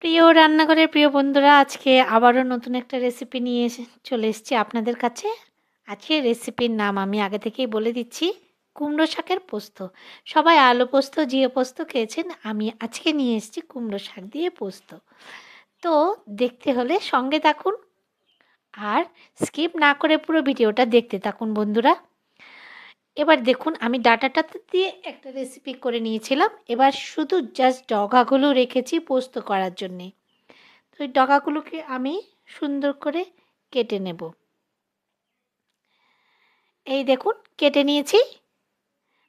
প্রিয় রান্নাঘরের প্রিয় বন্ধুরা, আজকে আবারও নতুন একটা রেসিপি নিয়ে চলে এসেছি আপনাদের কাছে। আজকের রেসিপির নাম আমি আগে থেকেই বলে দিচ্ছি, কুমড়ো শাকের পোস্ত। সবাই আলু পোস্ত, জিরে পোস্ত খেয়েছেন, আমি আজকে নিয়ে এসেছি কুমড়ো শাক দিয়ে পোস্ত। তো দেখতে হলে সঙ্গে থাকুন, আর স্কিপ না করে পুরো ভিডিওটা দেখতে থাকুন বন্ধুরা। এবার দেখুন, আমি ডাঁটাটা দিয়ে একটা রেসিপি করে নিয়েছিলাম, এবার শুধু জাস্ট ডগাগুলো রেখেছি পোস্ত করার জন্যে। তো ওই ডগাগুলোকে আমি সুন্দর করে কেটে নেব। এই দেখুন, কেটে নিয়েছি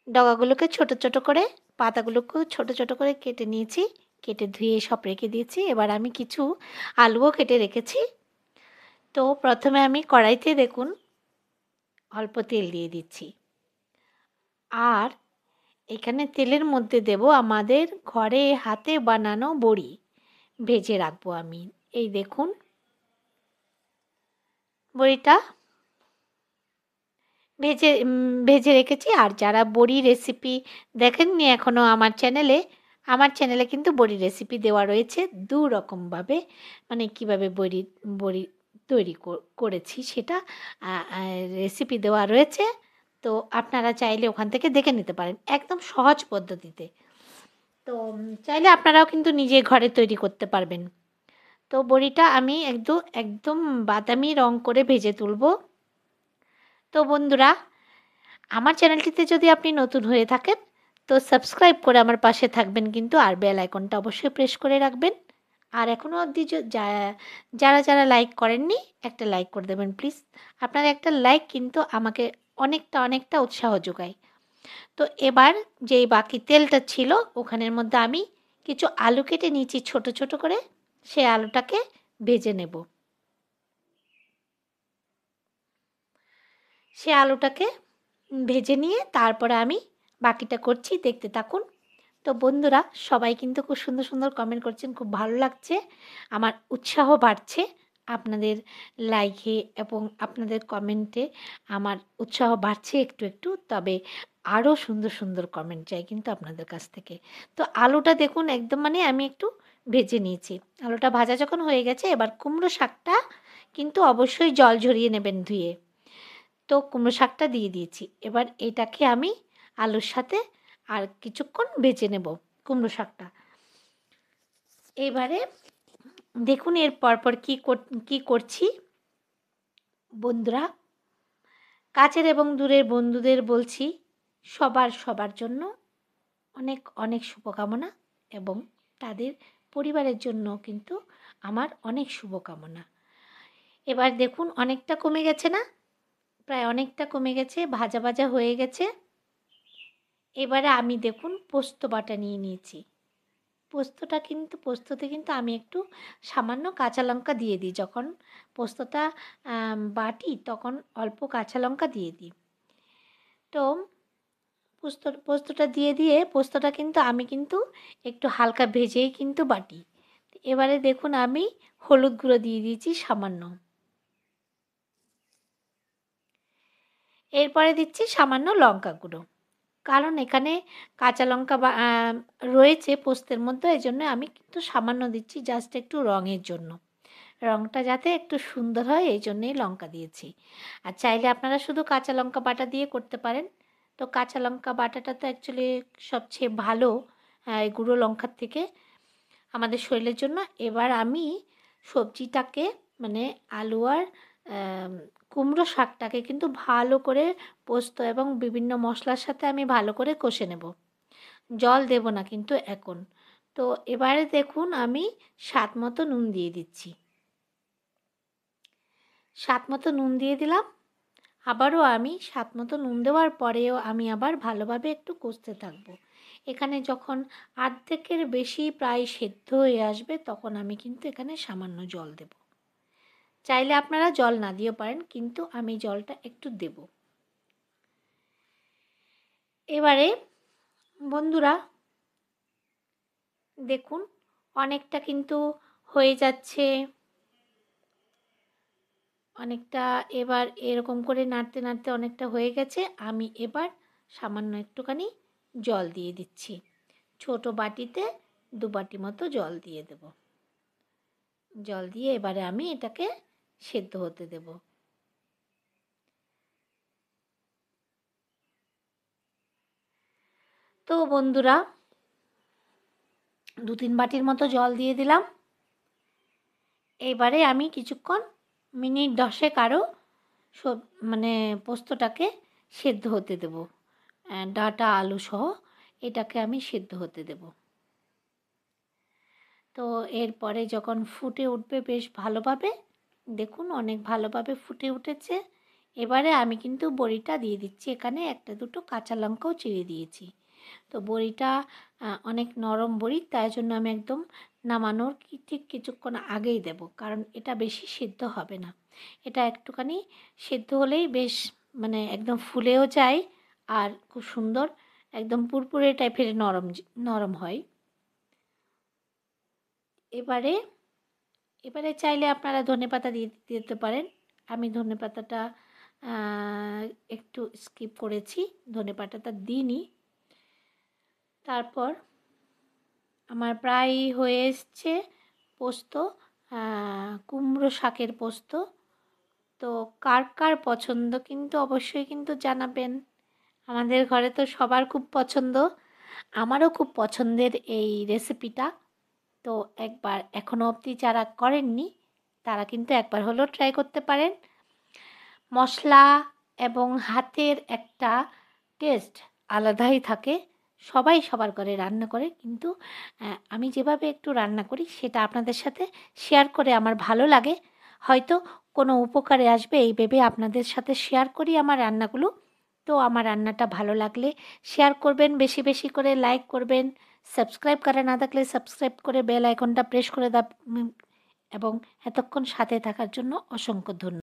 ডগাগুলোকে ছোট ছোট করে, পাতাগুলোকেও ছোট ছোট করে কেটে নিয়েছি, কেটে ধুয়ে সব রেখে দিয়েছি। এবার আমি কিছু আলুও কেটে রেখেছি। তো প্রথমে আমি কড়াইতে দেখুন অল্প তেল দিয়ে দিচ্ছি, আর এখানে তেলের মধ্যে দেব আমাদের ঘরে হাতে বানানো বড়ি, ভেজে রাখবো আমি। এই দেখুন বড়িটা ভেজে রেখেছি। আর যারা বড়ি রেসিপি দেখেননি এখনও আমার চ্যানেলে কিন্তু বড়ি রেসিপি দেওয়া রয়েছে দু রকমভাবে, মানে কীভাবে বড়ি বড়ি তৈরি করেছি সেটা রেসিপি দেওয়া রয়েছে। তো আপনারা চাইলে ওখান থেকে দেখে নিতে পারেন একদম সহজ পদ্ধতিতে। তো চাইলে আপনারাও কিন্তু নিজে ঘরে তৈরি করতে পারবেন। তো বড়িটা আমি একদম একদম বাদামি রং করে ভেজে তুলব। তো বন্ধুরা, আমার চ্যানেলটিতে যদি আপনি নতুন হয়ে থাকেন তো সাবস্ক্রাইব করে আমার পাশে থাকবেন কিন্তু, আর বেল আইকনটা অবশ্যই প্রেস করে রাখবেন। আর এখনও অবধি যারা যারা লাইক করেননি, একটা লাইক করে দেবেন প্লিজ। আপনার একটা লাইক কিন্তু আমাকে অনেকটা অনেকটা উৎসাহ যোগায়। তো এবার যেই বাকি তেলটা ছিল ওখানের মধ্যে আমি কিছু আলু কেটে নিয়েছি ছোট ছোট করে, সেই আলুটাকে ভেজে নেব। সে আলুটাকে ভেজে নিয়ে তারপরে আমি বাকিটা করছি, দেখতে থাকুন। তো বন্ধুরা, সবাই কিন্তু খুব সুন্দর সুন্দর কমেন্ট করছেন, খুব ভালো লাগছে, আমার উৎসাহ বাড়ছে আপনাদের লাইকে এবং আপনাদের কমেন্টে। আমার উৎসাহ বাড়ছে একটু একটু, তবে আরও সুন্দর সুন্দর কমেন্ট চাই কিন্তু আপনাদের কাছ থেকে। তো আলুটা দেখুন একদম মানে আমি একটু ভেজে নিয়েছি। আলুটা ভাজা যখন হয়ে গেছে, এবার কুমড়ো শাকটা কিন্তু অবশ্যই জল ঝরিয়ে নেবেন ধুয়ে। তো কুমড়ো শাকটা দিয়ে দিয়েছি, এবার এটাকে আমি আলুর সাথে আর কিছুক্ষণ ভেজে নেব কুমড়ো শাকটা। এবারে দেখুন এর পরপর কী করছি বন্ধুরা। কাছের এবং দূরের বন্ধুদের বলছি, সবার জন্য অনেক অনেক শুভকামনা, এবং তাদের পরিবারের জন্য কিন্তু আমার অনেক শুভকামনা। এবার দেখুন অনেকটা কমে গেছে না, প্রায় অনেকটা কমে গেছে, ভাজা ভাজা হয়ে গেছে। এবারে আমি দেখুন পোস্ত বাটা নিয়ে নিয়েছি। পোস্ততে কিন্তু আমি একটু সামান্য কাঁচা লঙ্কা দিয়ে দিই, যখন পোস্তটা বাটি তখন অল্প কাঁচা লঙ্কা দিয়ে দিই। তো পোস্তটা দিয়ে পোস্তটা কিন্তু আমি কিন্তু একটু হালকা ভেজেই কিন্তু বাটি। এবারে দেখুন আমি হলুদ গুঁড়ো দিয়ে দিয়েছি সামান্য, এরপরে দিচ্ছি সামান্য লঙ্কা গুঁড়ো, কারণ এখানে কাঁচা লঙ্কা রয়েছে পোস্তের মধ্যে, এই জন্য আমি কিন্তু সামান্য দিচ্ছি, জাস্ট একটু রঙের জন্য, রঙটা যাতে একটু সুন্দর হয় এই জন্যেই লঙ্কা দিয়েছি। আর চাইলে আপনারা শুধু কাঁচা লঙ্কা বাটা দিয়ে করতে পারেন। তো কাঁচা লঙ্কা বাটাটা তো অ্যাকচুয়ালি সবচেয়ে ভালো এই গুঁড়ো লঙ্কার থেকে আমাদের শরীরের জন্য। এবার আমি সবজিটাকে মানে আলু আর কুমড়ো শাকটাকে কিন্তু ভালো করে পোস্ত এবং বিভিন্ন মশলার সাথে আমি ভালো করে কষে নেব, জল দেব না কিন্তু এখন। তো এবারে দেখুন আমি স্বাদ মতো নুন দিয়ে দিচ্ছি, স্বাদ মতো নুন দিয়ে দিলাম। আবারও আমি স্বাদ মতো নুন দেওয়ার পরেও আমি আবার ভালোভাবে একটু কষতে থাকবো। এখানে যখন অর্ধেকের বেশি প্রায় সেদ্ধ হয়ে আসবে তখন আমি কিন্তু এখানে সামান্য জল দেব। চাইলে আপনারা জল না দিয়েও পারেন, কিন্তু আমি জলটা একটু দেব। এবারে বন্ধুরা দেখুন অনেকটা কিন্তু হয়ে যাচ্ছে, অনেকটা। এবার এরকম করে নাড়তে নাড়তে অনেকটা হয়ে গেছে, আমি এবার সামান্য একটুখানি জল দিয়ে দিচ্ছি, ছোট বাটিতে 2 বাটি মতো জল দিয়ে দেব। জল দিয়ে এবারে আমি এটাকে সেদ্ধ হতে দেব। তো বন্ধুরা 2-3 বাটির মতো জল দিয়ে দিলাম। এবারে আমি কিছুক্ষণ মিনিট 10 আরও সব মানে পোস্তটাকে সেদ্ধ হতে দেব। ডাঁটা আলু সহ এটাকে আমি সেদ্ধ হতে দেব। তো এরপরে যখন ফুটে উঠবে বেশ ভালোভাবে, দেখুন অনেক ভালোভাবে ফুটে উঠেছে। এবারে আমি কিন্তু বড়িটা দিয়ে দিচ্ছি, এখানে 1-2 কাঁচা লঙ্কাও চিড়ে দিয়েছি। তো বড়িটা অনেক নরম বড়ি, তাই জন্য আমি একদম নামানোর ঠিক কিছুক্ষণ আগেই দেব, কারণ এটা বেশি সিদ্ধ হবে না। এটা একটুখানি সিদ্ধ হলেই বেশ মানে একদম ফুলেও যায় আর খুব সুন্দর একদম পুরপুরে টাইপের নরম হয়। এবারে চাইলে আপনারা ধনেপাতা দিয়ে দিতে পারেন। আমি ধনেপাতাটা একটু স্কিপ করেছি, ধনেপাতাটা দিইনি। তারপর আমার প্রায় হয়ে এসছে পোস্ত, কুমড়ো শাকের পোস্ত। তো কার কার পছন্দ কিন্তু অবশ্যই কিন্তু জানাবেন। আমাদের ঘরে তো সবার খুব পছন্দ, আমারও খুব পছন্দের এই রেসিপিটা। তো একবার এখনও অবধি যারা করেননি তারা কিন্তু একবার হলেও ট্রাই করতে পারেন। মশলা এবং হাতের একটা টেস্ট আলাদাই থাকে। সবাই সবার ঘরে রান্না করে, কিন্তু আমি যেভাবে একটু রান্না করি সেটা আপনাদের সাথে শেয়ার করে আমার ভালো লাগে। হয়তো কোনো উপকারে আসবে এই ভেবে আপনাদের সাথে শেয়ার করি আমার রান্নাগুলো। তো আমার রান্নাটা ভালো লাগলে শেয়ার করবেন, বেশি বেশি করে লাইক করবেন, সাবস্ক্রাইব করা না থাকলে সাবস্ক্রাইব করে বেল আইকনটা প্রেস করে এবং এতক্ষণ সাথে থাকার জন্য অসংখ্য ধন্যবাদ।